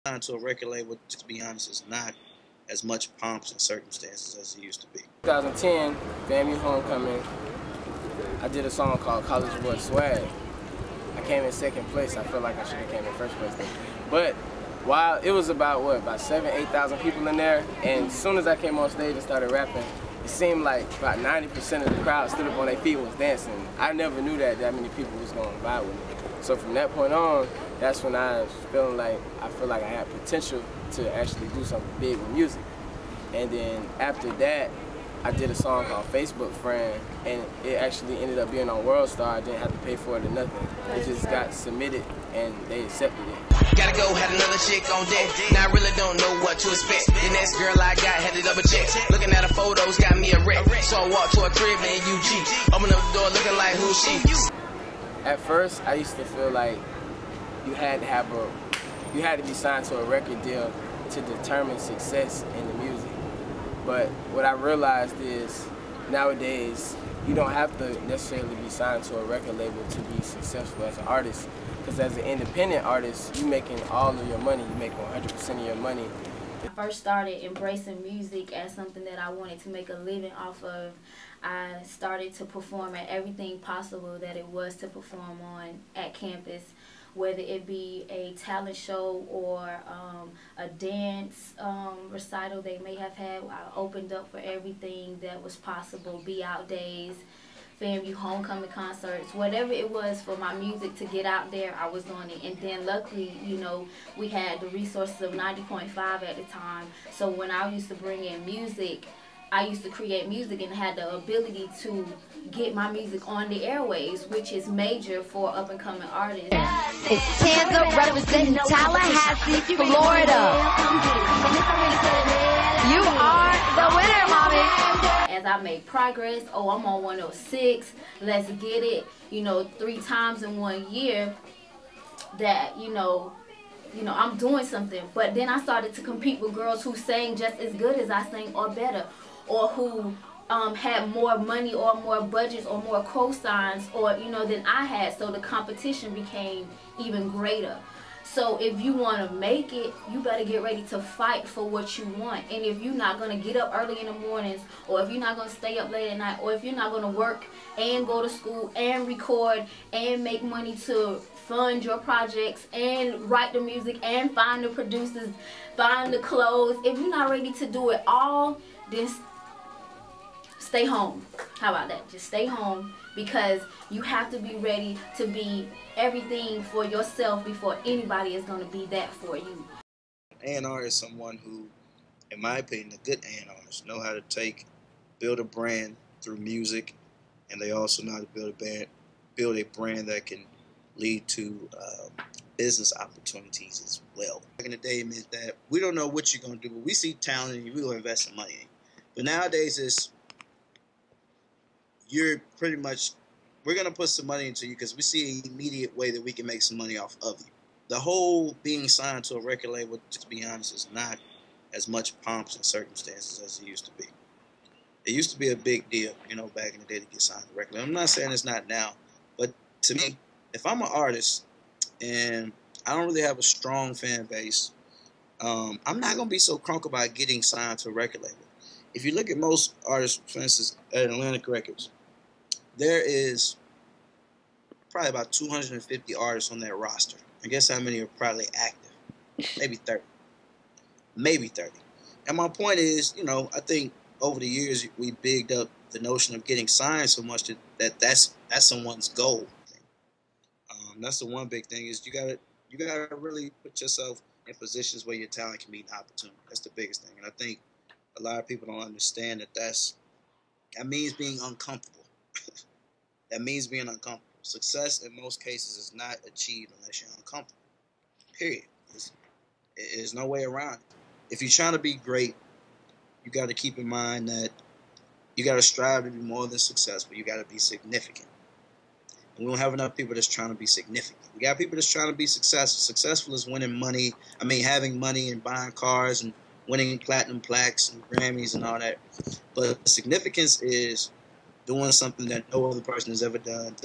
signed to a record label, just to be honest, is not as much pomps and circumstances as it used to be. 2010, FAMU Homecoming, I did a song called College Boy Swag. I came in second place. I feel like I should have came in first place though. But while it was about 7,000 to 8,000 people in there, and as soon as I came on stage and started rapping, it seemed like about 90% of the crowd stood up on their feet and was dancing. I never knew that many people was going to vibe with me. So from that point on, that's when I was feeling like I had potential to actually do something big with music. And then after that, I did a song called Facebook Friend, and it actually ended up being on World Star. I didn't have to pay for it or nothing. It just got submitted and they accepted it. Gotta go, had another chick on deck. Now I really don't know what to expect. The next girl I got had to double check. Looking at her photos got me a wreck. So I walked to a crib in UG. Open up the door looking like who she. At first, I used to feel like you had to be signed to a record deal to determine success in the music. But what I realized is nowadays you don't have to necessarily be signed to a record label to be successful as an artist. Because as an independent artist, you're making all of your money. You make 100% of your money. I first started embracing music as something that I wanted to make a living off of. I started to perform at everything possible that it was to perform on at campus, whether it be a talent show or a dance recital they may have had. I opened up for everything that was possible, Be Out days, FAMU homecoming concerts, whatever it was for my music to get out there, I was doing it. And then luckily, you know, we had the resources of 90.5 at the time. So when I used to bring in music, I used to create music and had the ability to get my music on the airwaves, which is major for up-and-coming artists. It's Tanza representing Tallahassee, Florida. You are the winner, mommy. As I made progress, oh, I'm on 106, let's get it, you know, 3 times in 1 year, that, you know, I'm doing something. But then I started to compete with girls who sang just as good as I sang or better, or who had more money or more budgets or more co-signs or, you know, than I had. So the competition became even greater. So if you want to make it, you better get ready to fight for what you want. And if you're not going to get up early in the mornings, or if you're not going to stay up late at night, or if you're not going to work and go to school and record and make money to fund your projects and write the music and find the producers, find the clothes, if you're not ready to do it all, then stay home. How about that? Just stay home, because you have to be ready to be everything for yourself before anybody is going to be that for you. A&R is someone who, in my opinion, a good A&Rs know how to build a brand through music, and they also know how to build a brand that can lead to business opportunities as well. Back in the day, it meant that we don't know what you're going to do, but we see talent and we will invest some money in. But nowadays, it's we're going to put some money into you because we see an immediate way that we can make some money off of you. The whole being signed to a record label, to be honest, is not as much pomps and circumstances as it used to be. It used to be a big deal, you know, back in the day to get signed to a record label. I'm not saying it's not now, but to me, if I'm an artist and I don't really have a strong fan base, I'm not going to be so crunk about getting signed to a record label. If you look at most artists, for instance, at Atlantic Records, there is probably about 250 artists on that roster. And guess how many are probably active? Maybe 30. Maybe 30. And my point is, you know, I think over the years we bigged up the notion of getting signed so much that that's someone's goal. That's the one big thing is you gotta really put yourself in positions where your talent can meet an opportunity. That's the biggest thing. And I think a lot of people don't understand that means being uncomfortable. That means being uncomfortable. Success in most cases is not achieved unless you're uncomfortable. Period. There's no way around it. If you're trying to be great, you got to keep in mind that you got to strive to be more than successful. You got to be significant. And we don't have enough people that's trying to be significant. We got people that's trying to be successful. Successful is winning money. Having money and buying cars and winning platinum plaques and Grammys and all that. But significance is doing something that no other person has ever done.